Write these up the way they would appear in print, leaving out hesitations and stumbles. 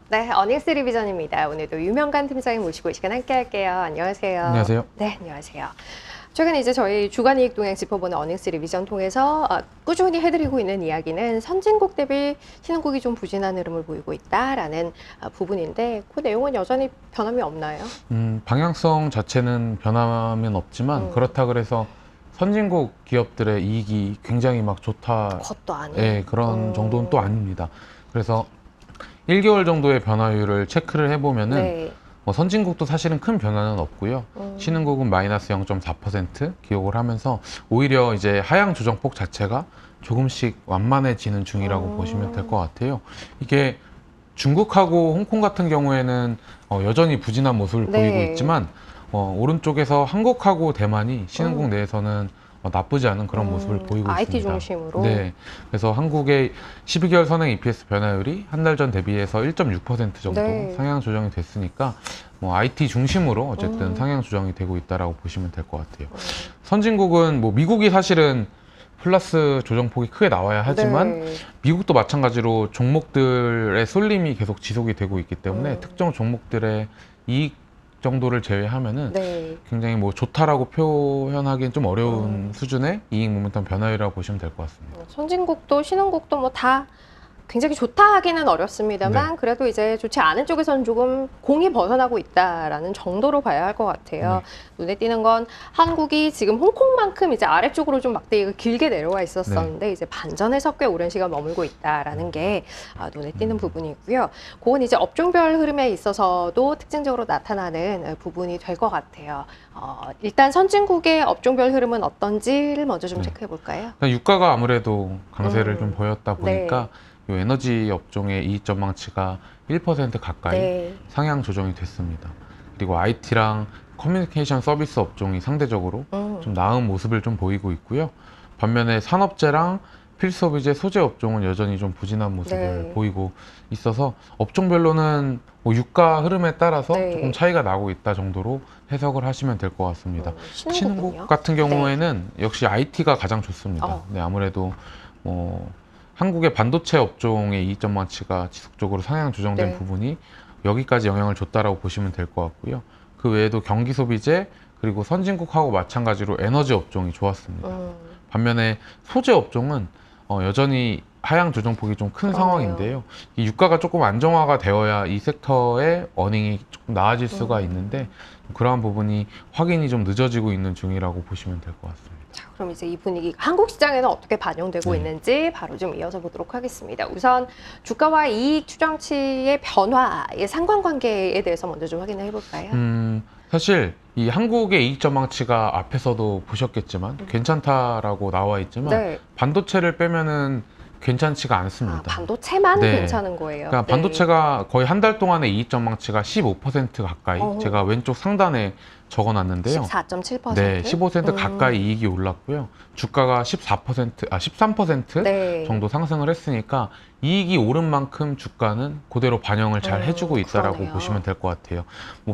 네, 어닝스 리비전입니다. 오늘도 유명관 팀장님 모시고 이 시간 함께 할게요. 안녕하세요. 안녕하세요. 네, 안녕하세요. 최근 이제 저희 주간 이익 동향 짚어보는 어닝스 리비전 통해서 꾸준히 해드리고 있는 이야기는 선진국 대비 신흥국이 좀 부진한 흐름을 보이고 있다라는 부분인데 그 내용은 여전히 변함이 없나요? 방향성 자체는 변함은 없지만 그렇다 그래서 선진국 기업들의 이익이 굉장히 막 좋다. 그것도 아니에요. 네, 그런 정도는 또 아닙니다. 그래서 1개월 정도의 변화율을 체크를 해보면은 네. 선진국도 사실은 큰 변화는 없고요. 신흥국은 마이너스 0.4% 기록을 하면서 오히려 이제 하향 조정폭 자체가 조금씩 완만해지는 중이라고 보시면 될 것 같아요. 이게 중국하고 홍콩 같은 경우에는 여전히 부진한 모습을 네. 보이고 있지만 오른쪽에서 한국하고 대만이 신흥국 내에서는 나쁘지 않은 그런 모습을 보이고 IT 있습니다. 중심으로. 네, 그래서 한국의 12개월 선행 EPS 변화율이 한 달 전 대비해서 1.6% 정도 네. 상향 조정이 됐으니까 IT 중심으로 어쨌든 상향 조정이 되고 있다라고 보시면 될 것 같아요. 선진국은 미국이 사실은 플러스 조정폭이 크게 나와야 하지만 네. 미국도 마찬가지로 종목들의 쏠림이 계속 지속이 되고 있기 때문에 특정 종목들의 이익 정도를 제외하면은 네. 굉장히 좋다라고 표현하기엔 좀 어려운 수준의 이익 모멘텀 변화율이라고 보시면 될 것 같습니다. 선진국도 신흥국도 뭐 다 굉장히 좋다 하기는 어렵습니다만 네. 그래도 이제 좋지 않은 쪽에서는 조금 공이 벗어나고 있다라는 정도로 봐야 할 것 같아요. 눈에 띄는 건 한국이 지금 홍콩만큼 이제 아래쪽으로 좀 막대기가 길게 내려와 있었었는데 이제 반전에서 꽤 오랜 시간 머물고 있다라는 게 눈에 띄는 부분이고요. 그건 이제 업종별 흐름에 있어서도 특징적으로 나타나는 부분이 될 것 같아요. 일단 선진국의 업종별 흐름은 어떤지를 먼저 좀 체크해 볼까요? 유가가 아무래도 강세를 좀 보였다 보니까 이 에너지 업종의 이익 전망치가 1% 가까이 네. 상향 조정이 됐습니다. 그리고 IT랑 커뮤니케이션 서비스 업종이 상대적으로 좀 나은 모습을 좀 보이고 있고요. 반면에 산업재랑 필수소비재 소재 업종은 여전히 좀 부진한 모습을 네. 보이고 있어서 업종별로는 유가 흐름에 따라서 네. 조금 차이가 나고 있다 정도로 해석을 하시면 될 것 같습니다. 신흥국은요? 신흥국 같은 경우에는 역시 IT가 가장 좋습니다. 네, 아무래도 한국의 반도체 업종의 이익 전망치가 지속적으로 상향 조정된 네. 부분이 여기까지 영향을 줬다라고 보시면 될 것 같고요. 그 외에도 경기 소비재 그리고 선진국하고 마찬가지로 에너지 업종이 좋았습니다. 반면에 소재 업종은 여전히 하향 조정폭이 좀 큰 상황인데요. 이 유가가 조금 안정화가 되어야 이 섹터의 어닝이 조금 나아질 수가 있는데 그러한 부분이 확인이 좀 늦어지고 있는 중이라고 보시면 될 것 같습니다. 자, 그럼 이제 이 분위기가 한국 시장에는 어떻게 반영되고 있는지 바로 좀 이어서 보도록 하겠습니다. 우선 주가와 이익 추정치의 변화의 상관관계에 대해서 먼저 좀 확인을 해볼까요? 사실 이 한국의 이익 전망치가 앞에서도 보셨겠지만 괜찮다라고 나와 있지만 네. 반도체를 빼면은 괜찮지가 않습니다. 반도체만 네. 괜찮은 거예요. 그러니까 반도체가 거의 한 달 동안의 이익 전망치가 15% 가까이 제가 왼쪽 상단에 적어놨는데요. 14.7%. 네, 15% 가까이 이익이 올랐고요. 주가가 13% 네. 정도 상승을 했으니까 이익이 오른 만큼 주가는 그대로 반영을 잘 해주고 있다라고 그러네요. 보시면 될 것 같아요.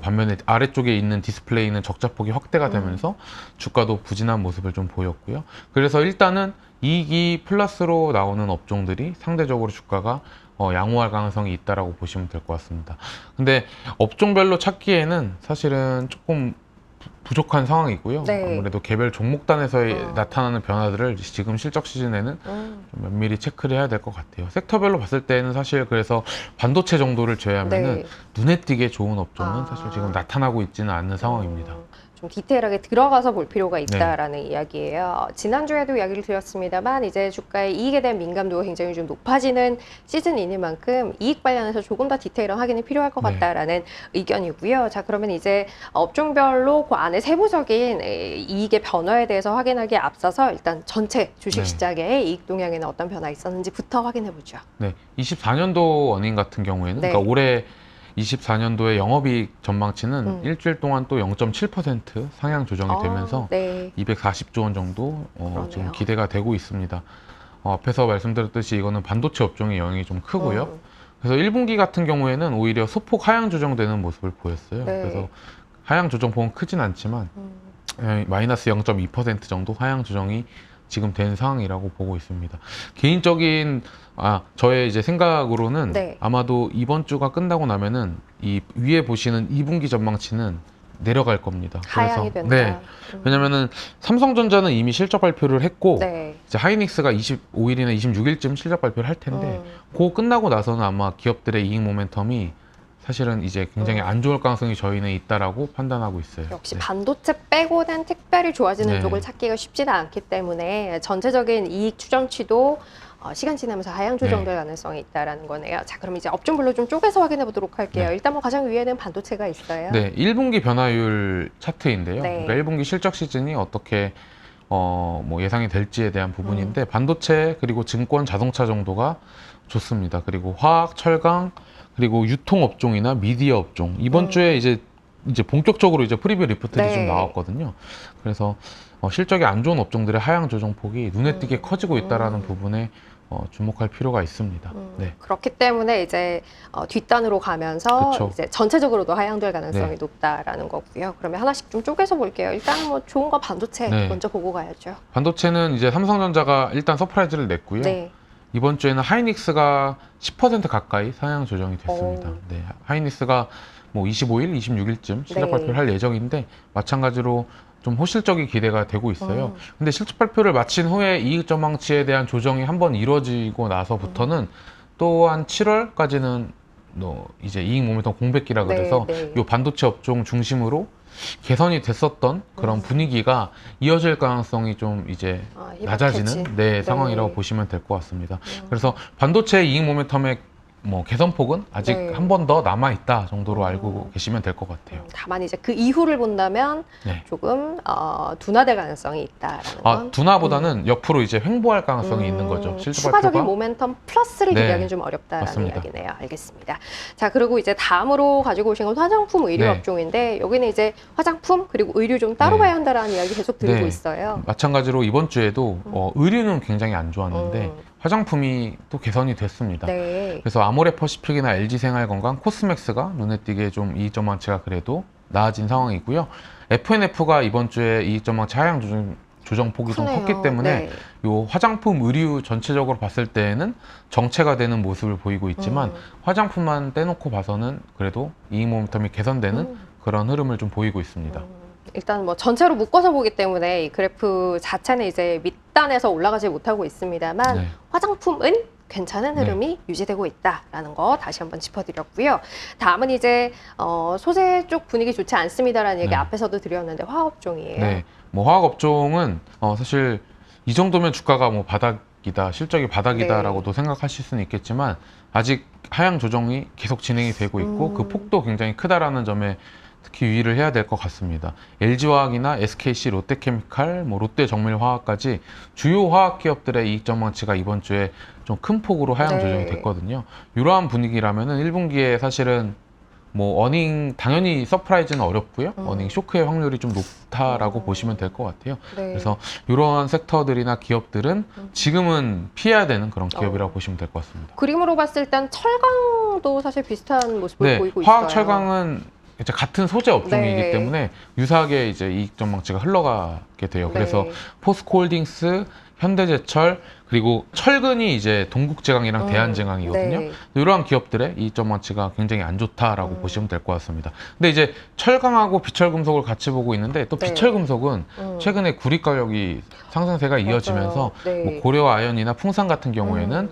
반면에 아래쪽에 있는 디스플레이는 적자폭이 확대가 되면서 주가도 부진한 모습을 좀 보였고요. 그래서 일단은 이익이 플러스로 나오는 업종들이 상대적으로 주가가 양호할 가능성이 있다라고 보시면 될 것 같습니다. 근데 업종별로 찾기에는 사실은 조금 부족한 상황이고요. 네. 아무래도 개별 종목단에서의 나타나는 변화들을 지금 실적 시즌에는 좀 면밀히 체크를 해야 될 것 같아요. 섹터별로 봤을 때는 사실 그래서 반도체 정도를 제외하면은 네. 눈에 띄게 좋은 업종은 사실 지금 나타나고 있지는 않는 상황입니다. 좀 디테일하게 들어가서 볼 필요가 있다라는 이야기예요. 지난주에도 이야기를 드렸습니다만 이제 주가의 이익에 대한 민감도가 굉장히 좀 높아지는 시즌이니만큼 이익 관련해서 조금 더 디테일한 확인이 필요할 것 같다라는 의견이고요. 자, 그러면 이제 업종별로 그 안에 세부적인 이익의 변화에 대해서 확인하기에 앞서서 일단 전체 주식시장의 이익 동향에는 어떤 변화 있었는지부터 확인해 보죠. 네, 24년도 원인 같은 경우에는 네. 그러니까 올해 24년도의 영업이익 전망치는 일주일 동안 또 0.7% 상향 조정이 되면서 네. 240조 원 정도 지금 기대가 되고 있습니다. 앞에서 말씀드렸듯이 이거는 반도체 업종의 영향이 좀 크고요. 그래서 1분기 같은 경우에는 오히려 소폭 하향 조정되는 모습을 보였어요. 네. 그래서 하향 조정폭은 크진 않지만 마이너스 0.2% 정도 하향 조정이 지금 된 상황이라고 보고 있습니다. 개인적인 저의 이제 생각으로는 네. 아마도 이번 주가 끝나고 나면은 이 위에 보시는 2분기 전망치는 내려갈 겁니다. 하향이 된다. 네. 왜냐면은 삼성전자는 이미 실적 발표를 했고 네. 이제 하이닉스가 25일이나 26일쯤 실적 발표를 할 텐데 그거 끝나고 나서는 아마 기업들의 이익 모멘텀이 사실은 이제 굉장히 안 좋을 가능성이 저희는 있다라고 판단하고 있어요. 역시 네. 반도체 빼고는 특별히 좋아지는 네. 쪽을 찾기가 쉽지는 않기 때문에 전체적인 이익 추정치도 시간 지나면서 하향 조정될 가능성이 있다라는 거네요. 자, 그럼 이제 업종별로 좀 쪼개서 확인해 보도록 할게요. 네. 일단 뭐 가장 위에는 반도체가 있어요. 네, 1분기 변화율 차트인데요. 네. 그러니까 1분기 실적 시즌이 어떻게 뭐 예상이 될지에 대한 부분인데 반도체 그리고 증권, 자동차 정도가 좋습니다. 그리고 화학, 철강 그리고 유통 업종이나 미디어 업종 이번 주에 이제 본격적으로 이제 프리뷰 리포트들이 네. 좀 나왔거든요. 그래서 실적이 안 좋은 업종들의 하향 조정폭이 눈에 띄게 커지고 있다라는 부분에 주목할 필요가 있습니다. 네. 그렇기 때문에 이제 뒷단으로 가면서 그쵸. 이제 전체적으로도 하향될 가능성이 네. 높다라는 거고요. 그러면 하나씩 좀 쪼개서 볼게요. 일단 뭐 좋은 거 반도체 네. 먼저 보고 가야죠. 반도체는 이제 삼성전자가 일단 서프라이즈를 냈고요. 네. 이번 주에는 하이닉스가 10% 가까이 상향 조정이 됐습니다. 오. 네, 하이닉스가 뭐 25일, 26일쯤 실적 네. 발표를 할 예정인데 마찬가지로 좀 호실적인 기대가 되고 있어요. 근데 실적 발표를 마친 후에 이익 전망치에 대한 조정이 한번 이루어지고 나서부터는 또한 7월까지는 이제 이익 모멘텀 공백기라 그래서 네. 요 반도체 업종 중심으로 개선이 됐었던 그런 분위기가 이어질 가능성이 좀 이제 낮아지는 네. 상황이라고 보시면 될 것 같습니다. 그래서 반도체 이익 모멘텀의 뭐 개선폭은 아직 네. 한 번 더 남아 있다 정도로 알고 계시면 될 것 같아요. 다만 이제 그 이후를 본다면 네. 조금 둔화될 가능성이 있다라는 건. 둔화보다는 옆으로 이제 횡보할 가능성이 있는 거죠. 실적 추가적인 발표가. 모멘텀 플러스를 네. 기대하기는 좀 어렵다라는 맞습니다. 이야기네요. 알겠습니다. 자, 그리고 이제 다음으로 가지고 오신 건 화장품 의류 네. 업종인데 여기는 이제 화장품 그리고 의류 좀 따로 네. 봐야 한다라는 이야기 계속 들고 네. 있어요. 마찬가지로 이번 주에도 의류는 굉장히 안 좋았는데 화장품이 또 개선이 됐습니다. 네. 그래서 아모레퍼시픽이나 LG생활건강, 코스맥스가 눈에 띄게 좀 이익 전망치가 그래도 나아진 상황이고요. FNF가 이번 주에 이익 전망치 하향 조정폭이 좀 크네요. 컸기 때문에 네. 요 화장품 의류 전체적으로 봤을 때에는 정체가 되는 모습을 보이고 있지만 화장품만 떼놓고 봐서는 그래도 이익 모멘텀이 개선되는 그런 흐름을 좀 보이고 있습니다. 일단 뭐 전체로 묶어서 보기 때문에 이 그래프 자체는 이제 밑단에서 올라가지 못하고 있습니다만 네. 화장품은 괜찮은 흐름이 유지되고 있다라는 거 다시 한번 짚어드렸고요. 다음은 이제 소재 쪽 분위기 좋지 않습니다라는 얘기 네. 앞에서도 드렸는데 화학업종이에요. 네, 뭐 화학업종은 사실 이 정도면 주가가 뭐 바닥이다, 실적이 바닥이다라고도 생각하실 수는 있겠지만 아직 하향 조정이 계속 진행이 되고 있고 그 폭도 굉장히 크다라는 점에 특히 유의를 해야 될 것 같습니다. LG화학이나 SKC, 롯데케미칼, 뭐 롯데정밀화학까지 주요 화학 기업들의 이익 전망치가 이번 주에 좀 큰 폭으로 하향 조정이 됐거든요. 이러한 분위기라면은 1분기에 사실은 뭐 어닝 당연히 서프라이즈는 어렵고요. 어닝 쇼크의 확률이 좀 높다라고 보시면 될 것 같아요. 네. 그래서 이러한 섹터들이나 기업들은 지금은 피해야 되는 그런 기업이라고 보시면 될 것 같습니다. 그림으로 봤을 땐 철강도 사실 비슷한 모습을 네, 보이고 화학 있어요. 철강은 이제 같은 소재 업종이기 네. 때문에 유사하게 이제 이익 전망치가 흘러가게 돼요. 그래서 네. 포스코홀딩스, 현대제철 그리고 철근이 이제 동국제강이랑 대한제강이거든요. 네. 이러한 기업들의 이익 전망치가 굉장히 안 좋다라고 보시면 될 것 같습니다. 근데 이제 철강하고 비철금속을 같이 보고 있는데 또 네. 비철금속은 최근에 구리 가격이 상승세가 이어지면서 네. 뭐 고려 아연이나 풍산 같은 경우에는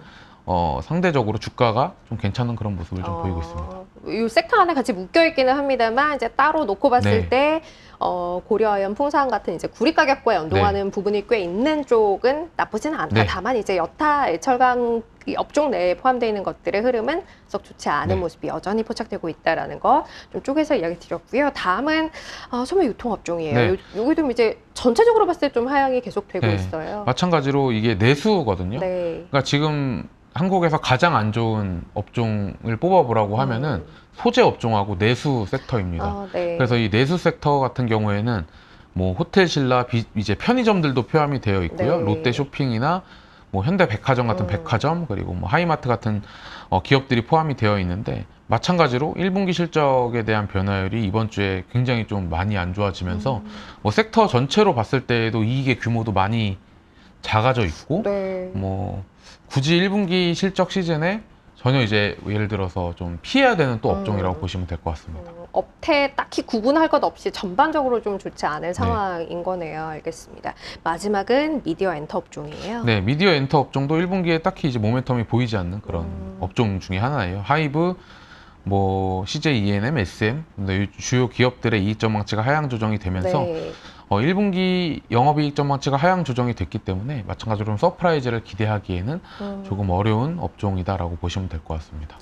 상대적으로 주가가 좀 괜찮은 그런 모습을 좀 보이고 있습니다. 이 섹터 안에 같이 묶여 있기는 합니다만 이제 따로 놓고 봤을 네. 때 고려아연, 풍산 같은 이제 구리 가격과 연동하는 부분이 꽤 있는 쪽은 나쁘지는 않다. 네. 다만 이제 여타 철강 이 업종 내에 포함되어 있는 것들의 흐름은 썩 좋지 않은 네. 모습이 여전히 포착되고 있다라는 거 좀 쪼개서 이야기 드렸고요. 다음은 소매 유통 업종이에요. 네. 여기도 이제 전체적으로 봤을 때 좀 하향이 계속되고 네. 있어요. 마찬가지로 이게 내수거든요. 네. 그러니까 지금 한국에서 가장 안 좋은 업종을 뽑아보라고 하면은 소재 업종하고 내수 섹터입니다. 네. 그래서 이 내수 섹터 같은 경우에는 뭐 호텔 신라, 이제 편의점들도 포함이 되어 있고요. 네. 롯데 쇼핑이나 뭐 현대백화점 같은 백화점 그리고 뭐 하이마트 같은 기업들이 포함이 되어 있는데 마찬가지로 1분기 실적에 대한 변화율이 이번 주에 굉장히 좀 많이 안 좋아지면서 뭐 섹터 전체로 봤을 때에도 이익의 규모도 많이 작아져 있고 네. 뭐 굳이 1분기 실적 시즌에 전혀 이제 예를 들어서 좀 피해야 되는 또 업종이라고 보시면 될 것 같습니다. 업태 딱히 구분할 것 없이 전반적으로 좀 좋지 않은 상황인 거네요. 알겠습니다. 마지막은 미디어 엔터 업종이에요. 네, 미디어 엔터 업종도 1분기에 딱히 이제 모멘텀이 보이지 않는 그런 업종 중에 하나예요. 하이브, 뭐 CJ ENM, SM, 근데 주요 기업들의 이익 전망치가 하향 조정이 되면서 네. 1분기 영업이익 전망치가 하향 조정이 됐기 때문에 마찬가지로 좀 서프라이즈를 기대하기에는 조금 어려운 업종이다라고 보시면 될 것 같습니다.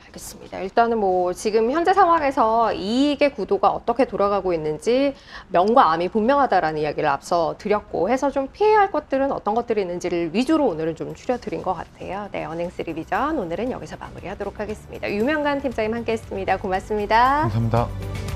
알겠습니다. 일단은 뭐 지금 현재 상황에서 이익의 구도가 어떻게 돌아가고 있는지 명과 암이 분명하다라는 이야기를 앞서 드렸고 해서 좀 피해야 할 것들은 어떤 것들이 있는지를 위주로 오늘은 좀 추려드린 것 같아요. 네, 어닝스 리비전 오늘은 여기서 마무리하도록 하겠습니다. 유명관 팀장님 함께했습니다. 고맙습니다. 감사합니다.